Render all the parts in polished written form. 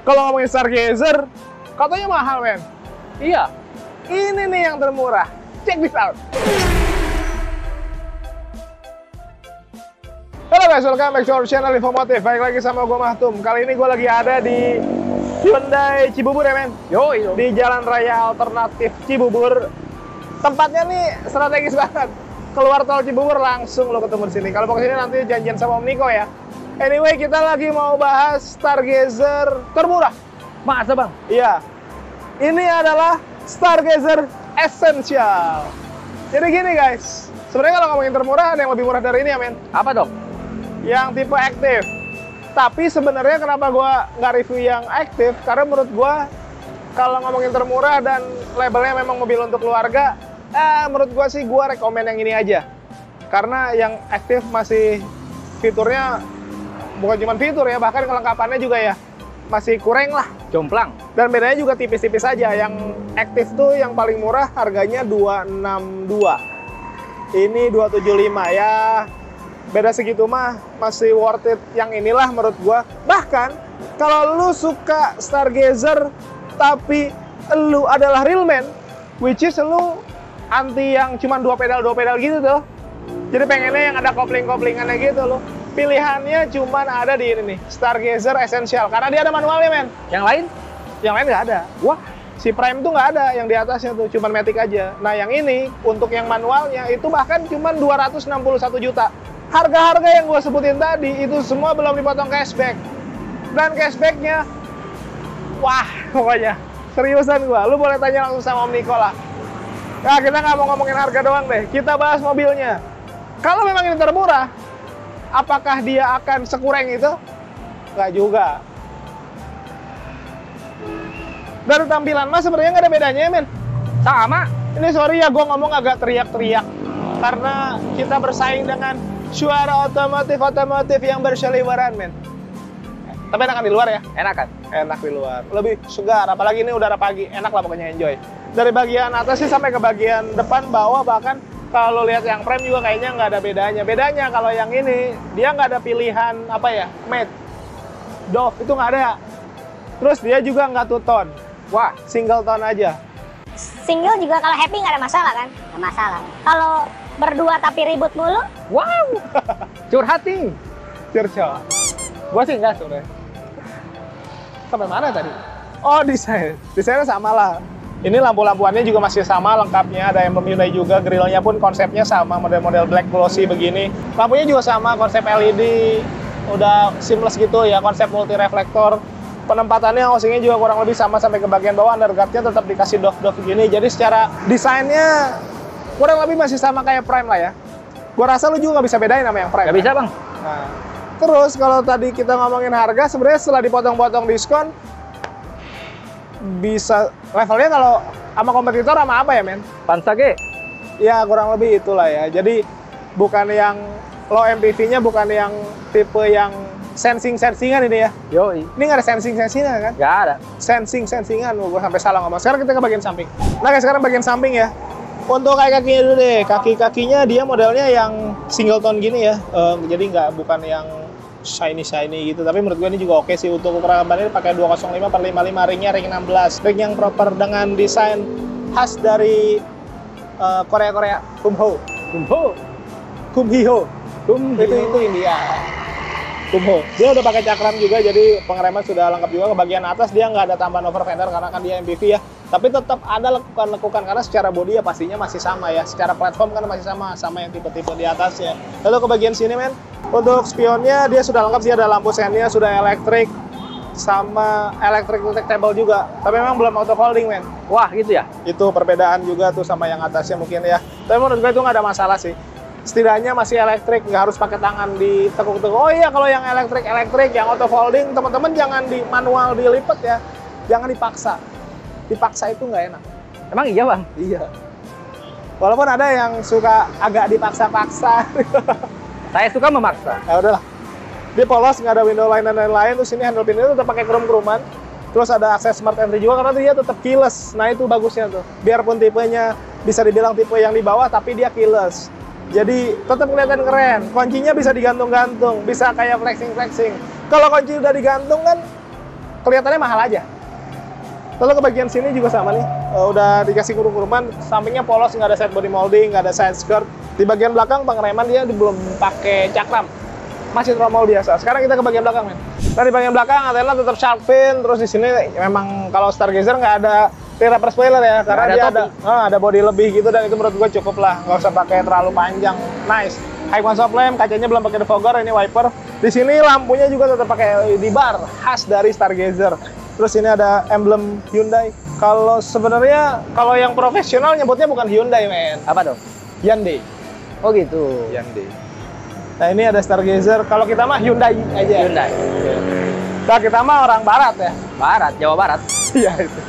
Kalau ngomongin Stargazer, katanya mahal, men. Iya. Ini nih yang termurah. Check this out. Halo guys, welcome back to our channel Infomotif. Baik lagi sama gue Mahtum. Kali ini gue lagi ada di Hyundai Cibubur ya, men. Yo. Di Jalan Raya Alternatif Cibubur. Tempatnya nih strategis banget. Keluar tol Cibubur langsung lo ketemu di sini. Kalau mau kesini nanti janjian sama Om Niko ya. Anyway, kita lagi mau bahas Stargazer termurah. Masa bang? Iya. Ini adalah Stargazer Essential. Jadi gini guys, sebenarnya kalau ngomongin termurah ada yang lebih murah dari ini ya, men. Apa dong? Yang tipe aktif. Tapi sebenarnya kenapa gua nggak review yang aktif? Karena menurut gua kalau ngomongin termurah dan labelnya memang mobil untuk keluarga, menurut gua sih gua rekomen yang ini aja. Karena yang aktif masih fiturnya bukan cuma fitur ya, bahkan kelengkapannya juga ya masih kurang lah. Jomplang. Dan bedanya juga tipis-tipis aja. Yang aktif tuh yang paling murah harganya 262. Ini 275 ya. Beda segitu mah masih worth it yang inilah menurut gua. Bahkan kalau lu suka Stargazer tapi lu adalah real man, which is lu anti yang cuma dua pedal gitu tuh. Jadi pengennya yang ada kopling-koplingannya gitu loh. Pilihannya cuma ada di ini nih, Stargazer Essential. Karena dia ada manualnya, men. Yang lain? Yang lain nggak ada. Wah. Si Prime tuh nggak ada, yang di atasnya tuh cuma Matic aja. Nah yang ini, untuk yang manualnya itu bahkan cuma 261 juta. Harga-harga yang gue sebutin tadi, itu semua belum dipotong cashback. Dan cashbacknya, wah pokoknya, seriusan gue. Lu boleh tanya langsung sama Om Niko lah. Nah kita nggak mau ngomongin harga doang deh, kita bahas mobilnya. Kalau memang ini termurah, apakah dia akan sekurang itu? Nggak juga. Dari tampilan mas sebenarnya nggak ada bedanya, men. Sama. Ini sorry ya, gue ngomong agak teriak-teriak. Karena kita bersaing dengan suara otomotif yang berseliweran, men. Tapi enakan di luar ya? Enakan. Enak di luar. Lebih segar, apalagi ini udara pagi. Enak lah pokoknya, enjoy. Dari bagian atas sih sampai ke bagian depan, bawah, bahkan kalau lihat yang Prime juga kayaknya nggak ada bedanya. Bedanya kalau yang ini, dia nggak ada pilihan, apa ya, matte, Dove, itu nggak ada. Terus dia juga nggak two-tone. Wah, single tone aja. Single juga kalau happy nggak ada masalah kan? Nggak masalah. Kalau berdua tapi ribut mulu? Wow. Curhat nih. Curcol. Gua sih enggak sebenarnya. Sampai mana tadi? Oh, desain. Desainnya sama lah. Ini lampu-lampuannya juga masih sama lengkapnya. Ada emblem Hyundai juga. Grillnya pun konsepnya sama. Model-model black glossy begini. Lampunya juga sama. Konsep LED. Udah seamless gitu ya. Konsep multi reflektor. Penempatannya, housingnya juga kurang lebih sama sampai ke bagian bawah. Underguardnya tetap dikasih dove gini. Jadi secara desainnya kurang lebih masih sama kayak Prime lah ya. Gua rasa lu juga nggak bisa bedain sama yang Prime. Nggak bisa bang. Nah, terus kalau tadi kita ngomongin harga, sebenarnya setelah dipotong-potong diskon, bisa levelnya kalau sama kompetitor sama apa ya, men? Pansage. Ya kurang lebih itulah ya. Jadi bukan yang low MPV-nya, bukan yang tipe yang sensing-sensingan ini ya. Yoi. Ini nggak ada sensing-sensingan kan? Nggak ada. Sensing-sensingan, gue sampai salah ngomong. Sekarang kita ke bagian samping. Nah guys, sekarang bagian samping ya. Untuk kaki-kakinya dulu deh. Kaki-kakinya dia modelnya yang single tone gini ya. Jadi bukan yang shiny gitu. Tapi menurut gue ini juga oke sih. Untuk ukuran ban ini pakai 205/55, ringnya ring 16. Ring yang proper dengan desain khas dari Korea. Kumho. Itu India. Kumho. Dia udah pakai cakram juga, jadi pengereman sudah lengkap juga. Ke bagian atas dia nggak ada tambahan over fender karena kan dia MPV ya. Tapi tetap ada lekukan karena secara bodi ya pastinya masih sama ya. Secara platform kan masih sama yang tipe-tipe di atasnya. Lalu ke bagian sini, men. Untuk spionnya dia sudah lengkap sih, ada lampu sennya, sudah elektrik sama electric table juga. Tapi memang belum auto folding, men. Wah gitu ya? Itu perbedaan juga tuh sama yang atasnya mungkin ya. Tapi menurut gue itu nggak ada masalah sih. Setidaknya masih elektrik, nggak harus pakai tangan ditekuk-tekuk. Oh iya, kalau yang elektrik, yang auto folding, teman-teman jangan di manual dilipat ya. Jangan dipaksa. Dipaksa itu nggak enak. Emang iya bang? Iya. Walaupun ada yang suka agak dipaksa-paksa. Saya suka memaksa. Ya udahlah. Dia polos, nggak ada window line dan lain-lain. Terus ini handle pinnya tetap pakai krum-kruman. Terus ada akses smart entry juga karena dia tetap keyless. Nah itu bagusnya tuh. Biarpun tipenya bisa dibilang tipe yang di bawah, tapi dia keyless. Jadi tetap kelihatan keren. Kuncinya bisa digantung-gantung, bisa kayak flexing-flexing. Kalau kunci udah digantung kan kelihatannya mahal aja. Lalu ke bagian sini juga sama nih, udah dikasih kurung-kurungan, sampingnya polos, nggak ada side body molding, nggak ada side skirt. Di bagian belakang pengereman dia belum pakai cakram, masih tromol biasa. Sekarang kita ke bagian belakang, men. Nah, di bagian belakang antena tetap shark fin, terus di sini memang kalau Stargazer nggak ada rear upper spoiler ya, karena ada dia topi. ada body lebih gitu, dan itu menurut gue cukup lah, nggak usah pakai terlalu panjang. Nice. High soft lamp, kacanya belum pakai defogger, ini wiper. Di sini lampunya juga tetap pakai LED bar, khas dari Stargazer. Terus ini ada emblem Hyundai. Kalau sebenarnya kalau yang profesional nyebutnya bukan Hyundai, men. Apa dong? Hyundai. Oh gitu. Hyundai. Nah, ini ada Stargazer. Kalau kita mah Hyundai aja. Hyundai. Nah, kita mah orang barat ya. Barat, Jawa Barat. Iya itu.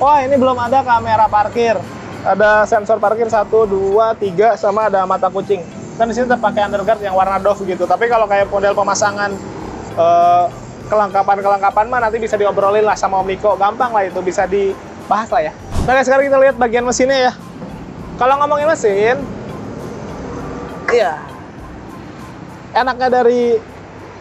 Wah, ini belum ada kamera parkir. Ada sensor parkir 1, 2, 3, sama ada mata kucing. Dan di sini tetap pakai underguard yang warna doff gitu. Tapi kalau kayak model pemasangan kelengkapan mah nanti bisa diobrolin lah sama Om Niko. Gampang lah itu, bisa dibahas lah ya. Nah, guys, sekarang kita lihat bagian mesinnya ya. Kalau ngomongin mesin, iya, enaknya dari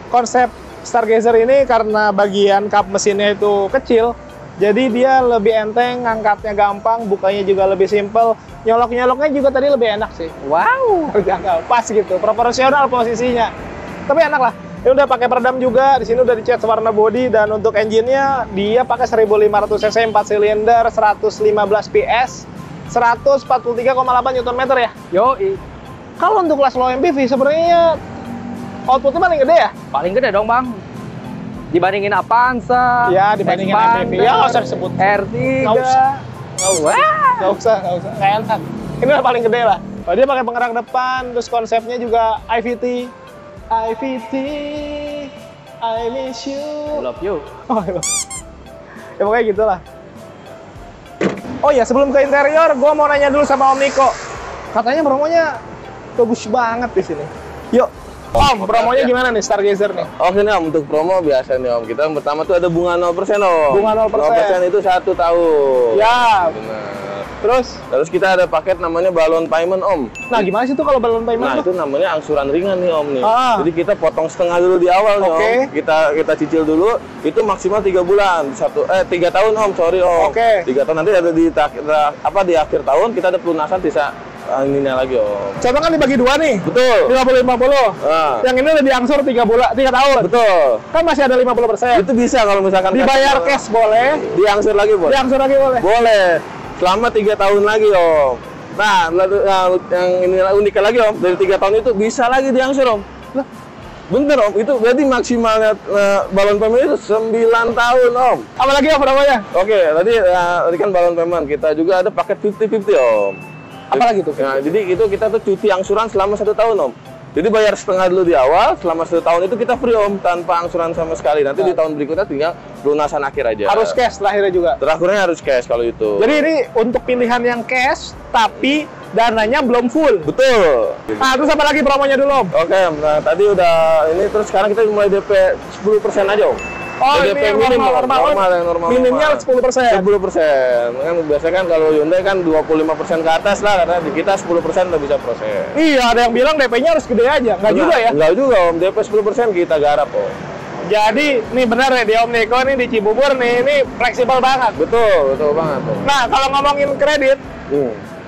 konsep Stargazer ini karena bagian kap mesinnya itu kecil, jadi dia lebih enteng, ngangkatnya gampang, bukanya juga lebih simple, nyolok-nyoloknya juga tadi lebih enak sih. Wow. Terjangkau, pas gitu, proporsional posisinya. Tapi enak lah. Ini udah pakai peredam juga, di sini udah dicat warna body, dan untuk engine-nya dia pakai 1500 cc 4 silinder, 115 PS, 143,8 Nm ya. Yoi. Kalau untuk kelas low MPV sebenarnya outputnya paling gede ya? Paling gede dong, Bang. Dibandingin Avanza. Ya, dibandingin MPV. Ya, nggak usah disebut. R3. Nggak usah. Wah. Nggak usah. Kayak enak. Ini udah paling gede lah. Oh, dia pakai penggerak depan, terus konsepnya juga IVT. IVT, I miss you. I love you. Oh, ya pokoknya gitulah. Oh ya, sebelum ke interior, gue mau nanya dulu sama Om Niko. Katanya promonya bagus banget di sini. Yuk, Om, promonya gimana nih Stargazer nih? Oke nih Om, untuk promo biasa nih Om. Kita yang pertama tuh ada bunga 0% Om. Bunga 0%. 0% itu 1 tahun. Ya. Benar. Terus kita ada paket namanya balon payment Om. nah gimana sih tuh kalau balon payment? Nah, itu namanya angsuran ringan nih Om nih. Ah. Jadi kita potong setengah dulu di awal nih Oke. Om. Kita cicil dulu, itu maksimal 3 bulan. 3 tahun Om, sorry Om. Oke. 3 tahun nanti ada di akhir tahun kita ada pelunasan bisa ininya lagi Om. Contoh kan dibagi dua nih. Betul. 50-50. Nah, Yang ini udah diangsur 3 tahun. betul. Kan masih ada 50%. Itu bisa kalau misalkan Dibayar cash boleh, diangsur lagi boleh. diangsur lagi boleh. Boleh. Selama 3 tahun lagi Om. Nah, yang ini uniknya lagi Om, dari 3 tahun itu bisa lagi diangsur Om. Lah, bener Om, itu berarti maksimalnya balon payment itu 9 tahun Om. apalagi Om promonya? Oke, tadi kan balon payment, kita juga ada paket 50-50 Om. Apalagi tuh? Nah, jadi itu kita tuh cuti angsuran selama 1 tahun Om. Jadi bayar setengah dulu di awal, selama 1 tahun itu kita free Om, tanpa angsuran sama sekali. Nanti di tahun berikutnya tinggal lunasan akhir aja. Harus cash terakhirnya juga. Terakhirnya harus cash kalau itu. Jadi ini untuk pilihan yang cash, tapi dananya belum full. Betul. Nah, terus apa lagi promonya dulu, Om? Oke, nah tadi udah ini, terus sekarang kita mulai DP 10% aja Om. Oh, DP ini yang minim, normal. yang normal. Minimnya 10%. 10%. Kan biasanya kan kalau Hyundai kan 25% ke atas lah, karena di kita 10% udah bisa proses. Iya, ada yang bilang DP-nya harus gede aja. Nggak juga ya? Enggak juga Om, DP 10% kita garap Om. Jadi, nih benar ya di Om Niko nih di Cibubur nih, ini fleksibel banget. Betul banget Om. Nah, kalau ngomongin kredit,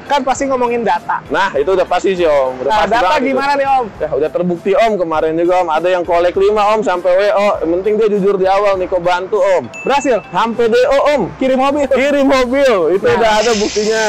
kan pasti ngomongin data. Nah, itu udah pasti sih Om. Udah Nah, pasti data banget gimana itu. nih Om? Ya, udah terbukti Om, kemarin juga Om, ada yang kolek 5 Om sampai WO. Yang penting dia jujur di awal, Niko bantu Om. Berhasil? Sampai DO Om. Kirim mobil? Kirim mobil, itu Nah. udah ada buktinya.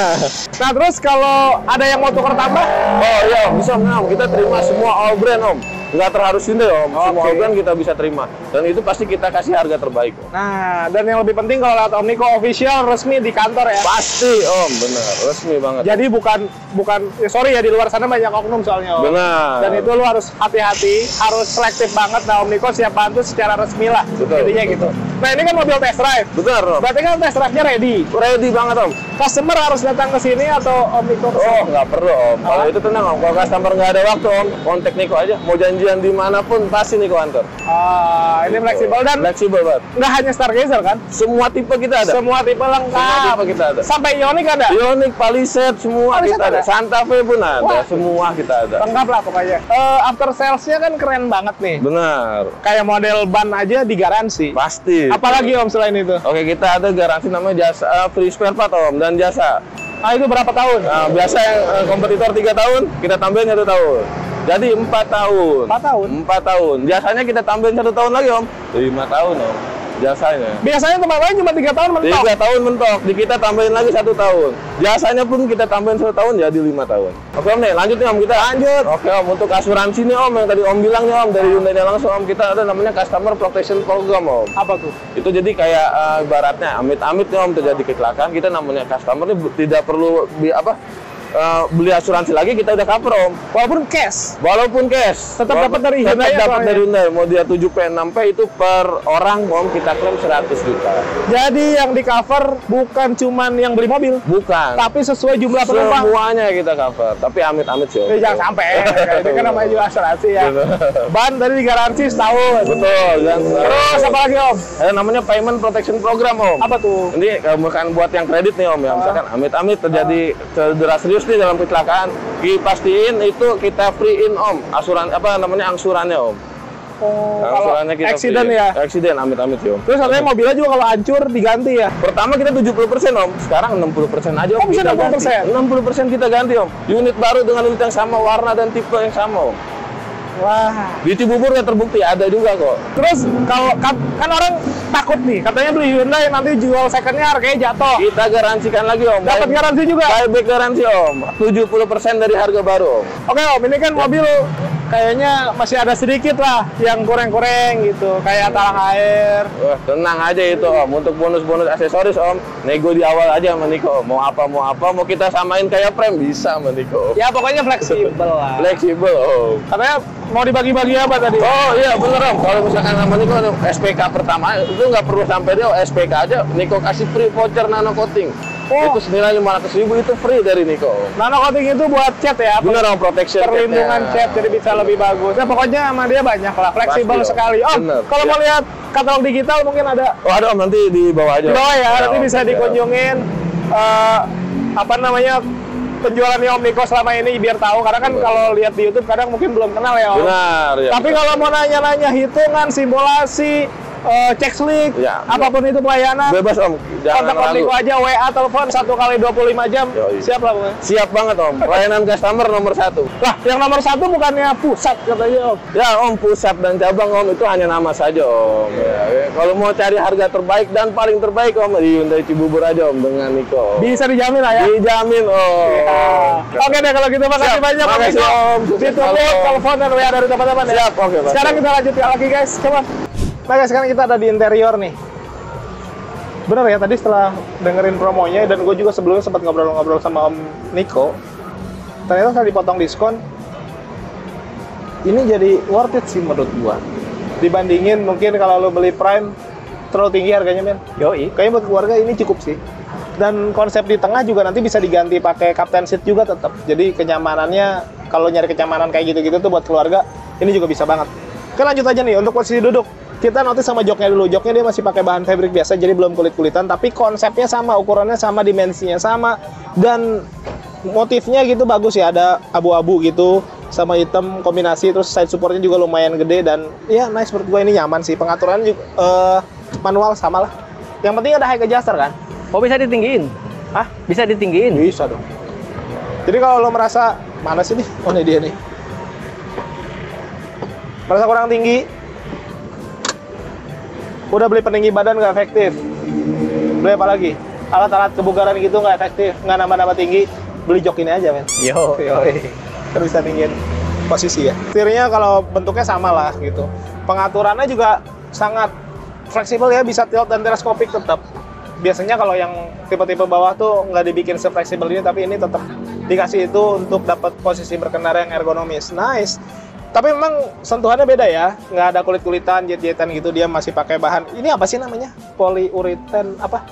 Nah, terus kalau ada yang mau tukar tambah? Oh iya, bisa Om. Kita terima semua all brand Om. Nggak terharus Hyundai Om. Semua Oke. all brand kita bisa terima. Dan itu pasti kita kasih harga terbaik Om. Nah, dan yang lebih penting kalau lihat Om Niko official resmi di kantor ya. Pasti Om, benar. Resmi banget. Jadi bukan ya sorry ya, di luar sana banyak oknum soalnya Om. Benar. Dan itu lu harus hati-hati, harus selektif banget. Nah, Om Niko siap bantu secara resmi lah. Betul, Intinya betul. gitu. Nah ini kan mobil test drive. Benar Om. Berarti kan test drive-nya ready. Ready banget Om. Customer harus datang ke sini atau Om Niko? Oh nggak perlu Om. Kalau itu tenang Om. Kalau customer nggak ada waktu Om, kontak Niko aja. Mau janjian dimanapun pasti Niko antar. Ini fleksibel dan Fleksibel banget. nggak hanya Stargazer kan? Semua tipe kita ada. Semua tipe lengkap. Semua tipe kita ada. Sampai Ioniq ada? Ioniq, Palisade, semua Palisade kita ada. ada? Santa Fe pun ada. Wah. Semua kita ada. Lengkap lah pokoknya. After sales-nya kan keren banget nih. Benar. Kayak model ban aja digaransi. Pasti. Apalagi Om selain itu? Oke, kita ada garansi namanya jasa free spare part Om dan jasa. Nah itu berapa tahun? Nah, biasa yang kompetitor 3 tahun, kita tambahin 1 tahun. Jadi 4 tahun. 4 tahun? 4 tahun. Jasanya kita tambahin 1 tahun lagi Om. 5 tahun Om. Jasanya. Biasanya tempat lain cuma 3 tahun mentok. 3 tahun mentok. Di kita tambahin lagi 1 tahun. Jasanya pun kita tambahin 1 tahun jadi 5 tahun. Oke Om nih, lanjut nih Om kita. Lanjut. Oke Om, untuk asuransi nih Om yang tadi Om bilang nih Om dari Hyundai langsung Om, kita ada namanya Customer Protection Program Om. Apa tuh? Itu jadi kayak ibaratnya amit-amit nih Om terjadi kecelakaan, kita namanya customer ini tidak perlu beli asuransi lagi, kita udah cover Om. Walaupun cash. Walaupun cash. Tetap dapat dari Hyundai Tetap ya, dapat soalnya. dari Hyundai. Mau dia 7P, 6P itu per orang Om kita klaim 100 juta. Jadi yang di cover bukan cuman yang beli mobil, Bukan. tapi sesuai jumlah penumpang. Semuanya kita cover. Tapi amit-amit sih Om. Jangan sampai. Itu kan namanya juga asuransi ya. Betul. Ban tadi digaransi setahun. Betul. Dan Terus apa lagi Om? ada namanya Payment Protection Program Om. Apa tuh? Ini bukan buat yang kredit nih Om ya. Misalkan amit-amit terjadi cedera serius nih dalam kecelakaan, pastiin itu kita free-in Om. Angsurannya Om. Kalau kita accident free. ya. Accident amit-amit sih Om. Terus katanya mobilnya juga kalau hancur diganti ya. Pertama kita 70% Om. Sekarang 60% aja Om. Oh, bisa kita ganti. 60%? 60% kita ganti Om. Unit baru dengan unit yang sama, warna dan tipe yang sama Om. Wah. Di Cibubur nggak terbukti, ada juga kok. Terus kalau kan orang takut nih, katanya beli Hyundai nanti jual secondnya harganya jatuh. Kita garansikan lagi Om. Dapat garansi juga. Buyback garansi Om. 70% dari harga baru Om. Oke Om, ini kan mobil kayaknya masih ada sedikit lah yang kurang-kurang gitu, kayak talang air. Wah, tenang aja itu Om. Untuk bonus-bonus aksesoris Om, nego di awal aja sama Niko. Mau apa, mau kita samain kayak frame bisa sama Niko. Ya pokoknya fleksibel lah. Fleksibel Om. Katanya mau dibagi-bagi apa tadi? Oh iya bener Om. Kalau misalkan sama Niko SPK pertama itu nggak perlu sampai dia SPK aja. Niko kasih free voucher nano coating. Oh. Itu senilai 500.000 itu free dari Niko. Nano coating itu buat cat ya? Bener Om, protection Perlindungan catnya. cat jadi bisa lebih bagus. Nah pokoknya sama dia banyak lah, fleksibel Pasti, Om. sekali. Om, Bener. kalau mau lihat katalog digital mungkin ada Oh ada Om, nanti di bawah aja. di bawah ya, nanti Om. bisa dikunjungin penjualannya Om Niko selama ini biar tahu, karena kan Bener. kalau lihat di YouTube kadang mungkin belum kenal ya Om. Benar ya. Tapi kalau mau nanya-nanya hitungan, simulasi, cek slick, Ya, apapun itu pelayanan, bebas Om, jangan kontak Om ragu. Niko aja, WA, telepon 1 kali 25 jam, Yoi. siap lah pokoknya. Siap banget Om, pelayanan customer nomor 1. Lah, yang nomor 1 bukannya pusat katanya Om. Ya Om, pusat dan cabang Om itu hanya nama saja Om. Ya, kalau mau cari harga terbaik dan paling terbaik Om di Hyundai Cibubur aja Om dengan Niko. Bisa dijamin lah ya. Dijamin Om. Ya. Oke deh kalau gitu, makasih Siap. banyak Om Makasih, Niko. Om. Sukses Ditunggu selalu, Om. telepon dan WA dari teman-teman ya. Siap, oke, Pak. Sekarang kita lanjut lagi guys, coba. Nah guys, sekarang kita ada di interior nih. Bener ya, tadi setelah dengerin promonya dan gue juga sebelumnya sempat ngobrol-ngobrol sama Om Niko, ternyata setelah dipotong diskon, ini jadi worth it sih menurut gua. Dibandingin mungkin kalau lo beli Prime terlalu tinggi harganya men. Yoi. Kayaknya buat keluarga ini cukup sih. Dan konsep di tengah juga nanti bisa diganti pakai captain seat juga tetap. Jadi kenyamanannya, kalau nyari kenyamanan kayak gitu-gitu tuh buat keluarga, ini juga bisa banget. Oke lanjut aja nih, untuk posisi duduk. Kita notice sama joknya dulu. Joknya dia masih pakai bahan fabric biasa, jadi belum kulit-kulitan. Tapi konsepnya sama, ukurannya sama, dimensinya sama. Dan motifnya gitu bagus ya, ada abu-abu gitu sama hitam kombinasi. Terus side supportnya juga lumayan gede dan ya nice menurut gue, ini nyaman sih. Pengaturannya juga manual sama lah. Yang penting ada high adjuster kan? Oh bisa ditinggiin? Hah? Bisa ditinggiin? Bisa dong. Jadi kalau lo merasa, mana sih nih? Oh ini dia nih. Merasa kurang tinggi, udah beli peninggi badan nggak efektif. Beli apa lagi? Alat-alat kebugaran gitu nggak efektif, nggak nambah-nambah tinggi. Beli jok ini aja men. Yo. Terus bisa tinggiin posisi ya. Setirnya kalau bentuknya sama lah gitu. Pengaturannya juga sangat fleksibel ya, bisa tilt dan teleskopik tetap. Biasanya kalau yang tipe-tipe bawah tuh nggak dibikin se-fleksibel ini, tapi ini tetap dikasih itu untuk dapat posisi berkendara yang ergonomis. Nice. Tapi memang sentuhannya beda ya, nggak ada kulit-kulitan, jet-jetan gitu. Dia masih pakai bahan, ini apa sih namanya? Polyurethane apa?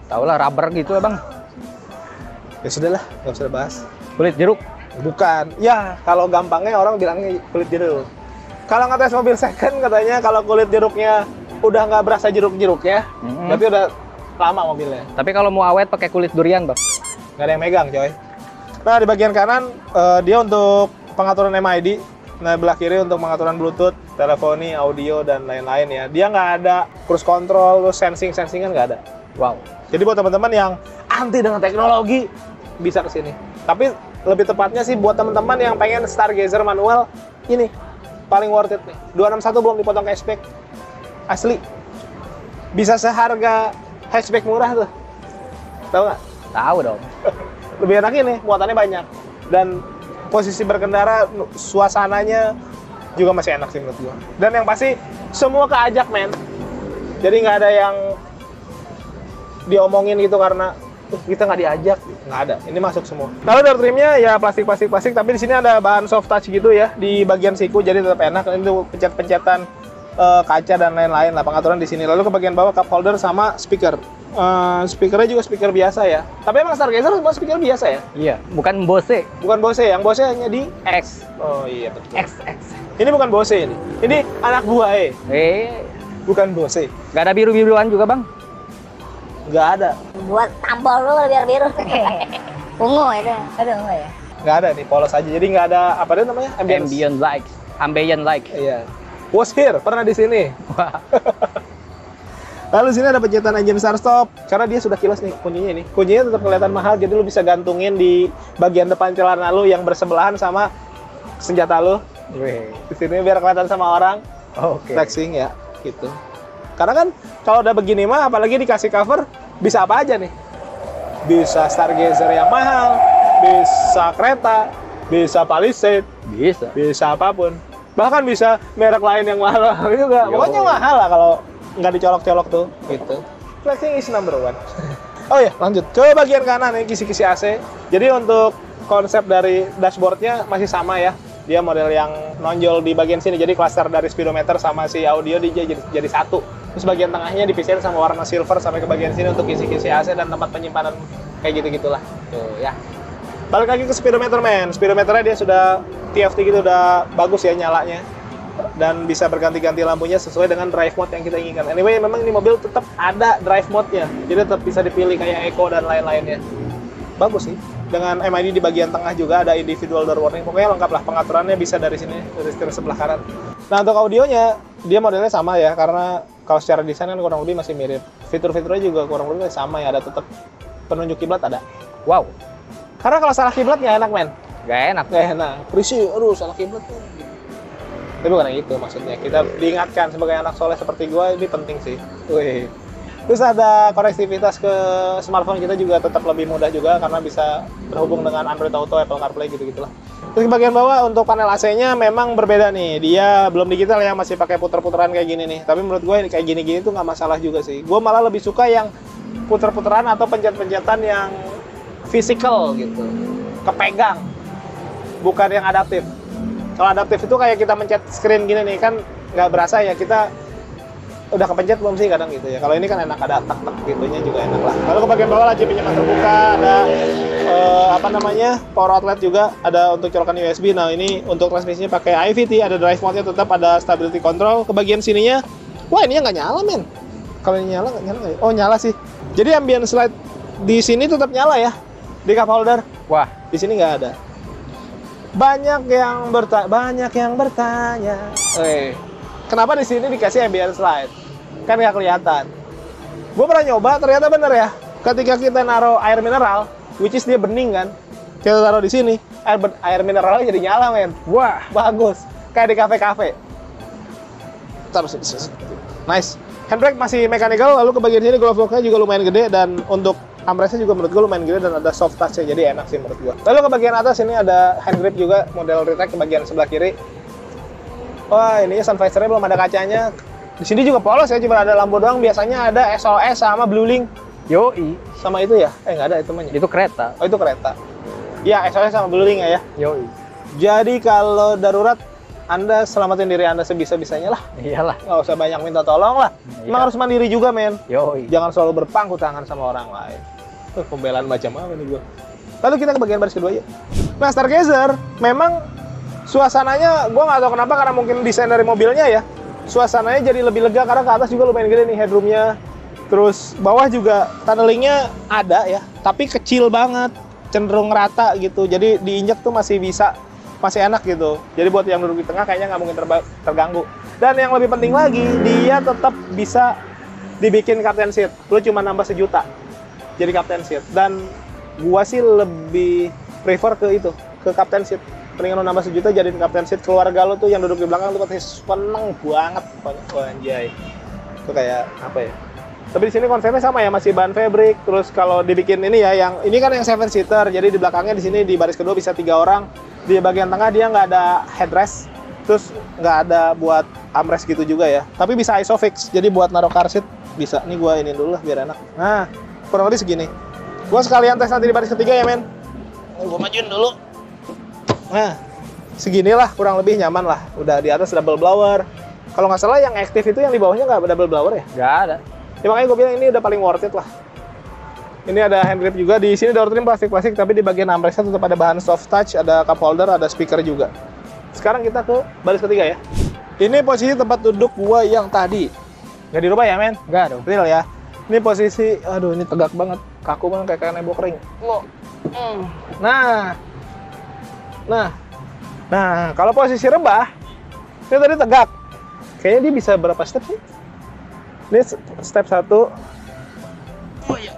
Tahu lah, rubber gitu ya bang. Ya sudahlah, nggak usah bahas. Kulit jeruk. Bukan, ya kalau gampangnya orang bilangnya kulit jeruk. Kalau ngetes mobil second katanya kalau kulit jeruknya udah nggak berasa jeruk-jeruknya, berarti udah lama mobilnya. Tapi kalau mau awet pakai kulit durian bang. Nggak ada yang megang coy. Nah di bagian kanan dia untuk pengaturan MID. Nah, belah kiri untuk pengaturan Bluetooth, teleponi, audio, dan lain-lain ya. Dia nggak ada cruise control, terus sensing-sensingan nggak ada. Wow. Jadi buat teman-teman yang anti dengan teknologi, bisa ke sini. Tapi lebih tepatnya sih buat teman-teman yang pengen Stargazer manual, ini paling worth it nih. 261 belum dipotong cashback. Asli. Bisa seharga hatchback murah tuh. Tahu nggak? Tahu dong. Lebih enak ini, muatannya banyak. Dan posisi berkendara, suasananya juga masih enak sih menurut gua. Dan yang pasti semua keajak men. Jadi nggak ada yang diomongin gitu karena kita nggak diajak, nggak ada. Ini masuk semua. Lalu door trimnya ya plastik, tapi di sini ada bahan soft touch gitu ya di bagian siku, jadi tetap enak. Ini tuh pencet-pencetan kaca dan lain-lain lah pengaturan di sini. Lalu ke bagian bawah cup holder sama speaker. Speakernya juga speaker biasa ya. Tapi emang Stargazer semua speaker biasa ya? Iya, bukan Bose. Bukan Bose, yang Bose hanya di X. Oh iya betul. XX. Ini bukan Bose ini. Ini anak buah bukan Bose. Nggak ada biru-biruan juga bang? Nggak ada. Buat tampol lu biar biru. Ungu itu. Aduh, ungu ya. Nggak ada nih, polos aja. Jadi nggak ada apa dia namanya? Ambient light. Ambient light. Iya. Was here, pernah di sini. Wah. Lalu sini ada pencetan engine start stop karena dia sudah kilas nih kuncinya ini. Kuncinya tetap kelihatan mahal, jadi lu bisa gantungin di bagian depan celana lu yang bersebelahan sama senjata lu. Di sini biar kelihatan sama orang. Oke. Flexing ya, gitu. Karena kan kalau udah begini mah, apalagi dikasih cover, bisa apa aja nih? Bisa Stargazer yang mahal, bisa kereta, bisa Palisade, bisa apapun. Bahkan bisa merek lain yang mahal juga. Pokoknya mahal lah kalau nggak dicolok-colok tuh, gitu. Flexing is number one. Oh ya, lanjut ke bagian kanan nih, kisi-kisi AC. Jadi untuk konsep dari dashboardnya masih sama ya. Dia model yang nonjol di bagian sini, jadi cluster dari speedometer sama si audio jadi satu. Terus bagian tengahnya dipisahin sama warna silver sampai ke bagian sini untuk kisi-kisi AC dan tempat penyimpanan kayak gitu-gitulah. Tuh ya. Balik lagi ke speedometer men. Speedometernya dia sudah TFT gitu, udah bagus ya nyalanya. Dan bisa berganti-ganti lampunya sesuai dengan drive mode yang kita inginkan. Anyway, memang ini mobil tetap ada drive mode-nya. Jadi tetap bisa dipilih kayak Eco dan lain-lainnya. Bagus sih. Dengan MID di bagian tengah juga ada individual door warning. Pokoknya lengkap lah, pengaturannya bisa dari sini, dari setir sebelah kanan. Nah, untuk audionya, dia modelnya sama ya. Karena kalau secara desain kan kurang lebih masih mirip. Fitur-fiturnya juga kurang lebih sama ya. Ada tetap penunjuk kiblat ada. Wow. Karena kalau salah kiblat nggak enak men. Nggak enak. Nggak enak. Risih, aduh salah kiblat tuh. Tapi bukan itu maksudnya. Kita diingatkan sebagai anak soleh seperti gue, ini penting sih. Wih. Terus ada konektivitas ke smartphone kita juga tetap lebih mudah juga karena bisa terhubung dengan Android Auto, Apple CarPlay gitu-gitulah. Terus di bagian bawah untuk panel AC-nya memang berbeda nih. Dia belum digital ya, masih pakai puter-puteran kayak gini nih. Tapi menurut gue kayak gini-gini tuh nggak masalah juga sih. Gue malah lebih suka yang puter-puteran atau pencet-pencetan yang physical gitu. Kepegang. Bukan yang adaptif. Kalau adaptif itu kayak kita mencet screen gini nih, kan nggak berasa ya, kita udah kepencet belum sih kadang gitu ya. Kalau ini kan enak, ada tak-tak gitunya juga enak lah. Lalu ke bagian bawah laci penyimpanan terbuka, ada power outlet juga, ada untuk colokan USB. Nah ini untuk transmisinya pakai IVT, ada drive mode-nya tetap, ada stability control. Ke bagian sininya, wah ininya nggak nyala men. Kalau ini nyala nggak nyala nggak ya? Oh nyala sih. Jadi ambient slide di sini tetap nyala ya, di cup holder. Wah, di sini nggak ada. Banyak yang bertanya. Kenapa di sini dikasih ambient slide? Kan nggak kelihatan. Gue pernah nyoba, ternyata bener ya. Ketika kita naruh air mineral, which is dia bening kan, kita taruh di sini, air mineralnya jadi nyala men. Wah, bagus. Kayak di kafe-kafe. Terus, nice. Handbrake masih mechanical, lalu ke bagian sini glove lock-nya juga lumayan gede, dan untuk armrest-nya juga menurut gue lumayan gede dan ada soft touch-nya, jadi enak sih menurut gue. Lalu ke bagian atas ini ada hand grip juga, model retract ke bagian sebelah kiri. Wah, ininya sun visor-nya belum ada kacanya. Di sini juga polos ya, cuma ada lampu doang. Biasanya ada SOS sama Blue Link. yoi. Sama itu ya? Nggak ada itu namanya. Itu kereta. Oh, itu kereta. Iya, SOS sama Blue Link ya. Yoi. Jadi kalau darurat Anda selamatin diri Anda sebisa-bisanya lah. Iyalah. Nggak usah banyak minta tolong lah. Emang harus mandiri juga, men. Yoi. Jangan selalu berpangku tangan sama orang lain. Pembelaan macam apa nih gua. Lalu kita ke bagian baris kedua yuk. Nah, Stargazer memang suasananya gua nggak tahu kenapa, karena mungkin desain dari mobilnya ya. Suasananya jadi lebih lega karena ke atas juga lumayan gede nih headroomnya. Terus bawah juga tunnelingnya ada ya, tapi kecil banget, cenderung rata gitu. Jadi diinjak tuh masih enak gitu. Jadi buat yang duduk di tengah kayaknya nggak mungkin terganggu. Dan yang lebih penting lagi, dia tetap bisa dibikin captain seat. Lu cuma nambah 1 juta jadi captain seat. Dan gua sih lebih prefer ke itu, ke captain seat. Mendingan lu nambah 1 juta jadiin captain seat. Keluarga lu tuh yang duduk di belakang tuh pasti seneng banget pokoknya. Oh, anjay. Itu kayak apa ya? Tapi di sini konsepnya sama ya, masih bahan fabric. Terus kalau dibikin ini ya, yang ini kan yang 7 seater. Jadi di belakangnya di sini di baris kedua bisa 3 orang. Di bagian tengah dia nggak ada headrest. Terus nggak ada buat armrest gitu juga ya. Tapi bisa isofix. Jadi buat naruh car seat bisa. Ini gua ini dulu lah biar enak. Nah, kurang lebih segini. Gua sekalian tes nanti di baris ketiga ya, men. Gua majuin dulu. Nah, seginilah kurang lebih nyaman lah. Udah di atas double blower. Kalau nggak salah yang aktif itu yang di bawahnya nggak double blower ya? Nggak ada. Ya makanya gue bilang ini udah paling worth it lah. Ini ada hand grip juga. Di sini door trim plastik-plastik, tapi di bagian armrestnya tetap ada bahan soft touch, ada cup holder, ada speaker juga. Sekarang kita ke baris ketiga ya. Ini posisi tempat duduk gua yang tadi. Nggak dirubah ya, men? Nggak dong. Real ya. Ini posisi, aduh ini tegak banget. Kaku banget kayak nebo kering. Nah, kalau posisi rebah, ini tadi tegak. Kayaknya dia bisa berapa step sih? Ini step 1. Oh iya.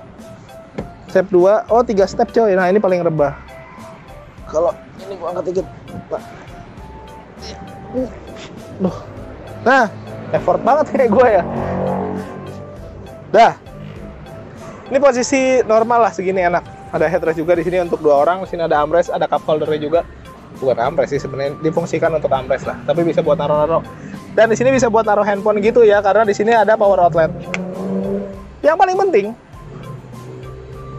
Step 2. Oh, 3 step coy. Nah, ini paling rebah. Kalau ini gua angkat dikit. Nah, effort banget kayak gue ya. Dah. Ini posisi normal lah, segini enak. Ada headrest juga di sini untuk 2 orang. Di sini ada armrest, ada cup holder-nya juga. Bukan armrest sih sebenarnya, difungsikan untuk armrest lah. Tapi bisa buat naruh-naruh. Dan di sini bisa buat naruh handphone gitu ya, karena di sini ada power outlet. Yang paling penting,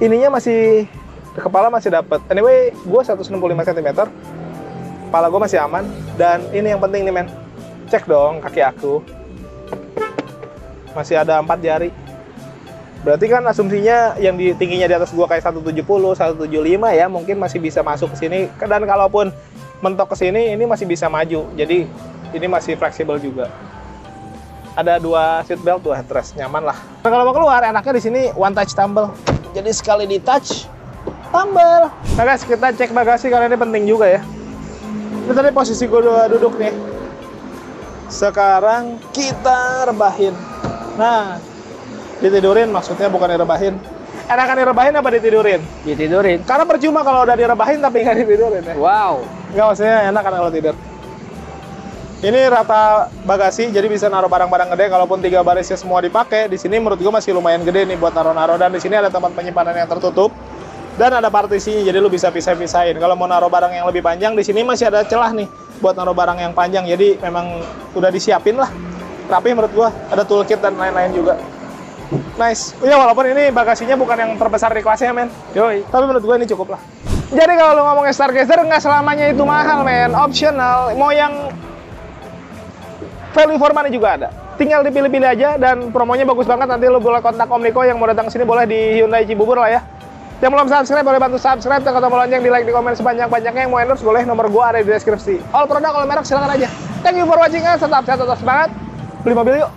ininya masih, kepala masih dapat. Anyway, gue 165 cm, kepala gue masih aman. Dan ini yang penting nih, men. Cek dong kaki aku. Masih ada 4 jari. Berarti kan asumsinya yang di tingginya di atas gue kayak 170, 175 ya, mungkin masih bisa masuk ke sini. Dan kalaupun mentok ke sini, ini masih bisa maju. Jadi ini masih fleksibel juga. Ada 2 seat belt, 2 headrest, nyaman lah. Nah, kalau mau keluar, enaknya di sini one touch tumble. Jadi sekali di touch, tumble. Nah guys, kita cek bagasi karena ini penting juga ya. Ini tadi posisi gue duduk nih. Sekarang kita rebahin. Nah, ditidurin maksudnya, bukan direbahin. Enakan direbahin apa ditidurin? Ditidurin. Karena percuma kalau udah direbahin tapi nggak ditidurin ya. Wow. Nggak, maksudnya enak kan kalau tidur. Ini rata bagasi, jadi bisa naruh barang-barang gede. Kalaupun 3 barisnya semua dipakai, di sini menurut gue masih lumayan gede nih buat naruh-naruh. Dan di sini ada tempat penyimpanan yang tertutup dan ada partisinya, jadi lu bisa pisah-pisahin. Kalau mau naruh barang yang lebih panjang, di sini masih ada celah nih buat naruh barang yang panjang. Jadi memang udah disiapin lah, rapi menurut gue. Ada toolkit dan lain-lain juga. Nice. Ya walaupun ini bagasinya bukan yang terbesar di kelasnya, men. Yoi. Tapi menurut gue ini cukup lah. Jadi kalau lu ngomongin Stargazer, nggak selamanya itu mahal, men. Optional. Mau yang value for money juga ada. Tinggal dipilih-pilih aja, dan promonya bagus banget. Nanti lu boleh kontak Om Niko yang mau datang ke sini, boleh di Hyundai Cibubur lah ya. Yang belum subscribe boleh bantu subscribe, tekan tombol lonceng, di like, di komen sebanyak-banyaknya. Yang mau endorse boleh, nomor gua ada di deskripsi. All produk, all merek silakan aja. Thank you for watching, tetap sehat, tetap semangat. Beli mobil yuk.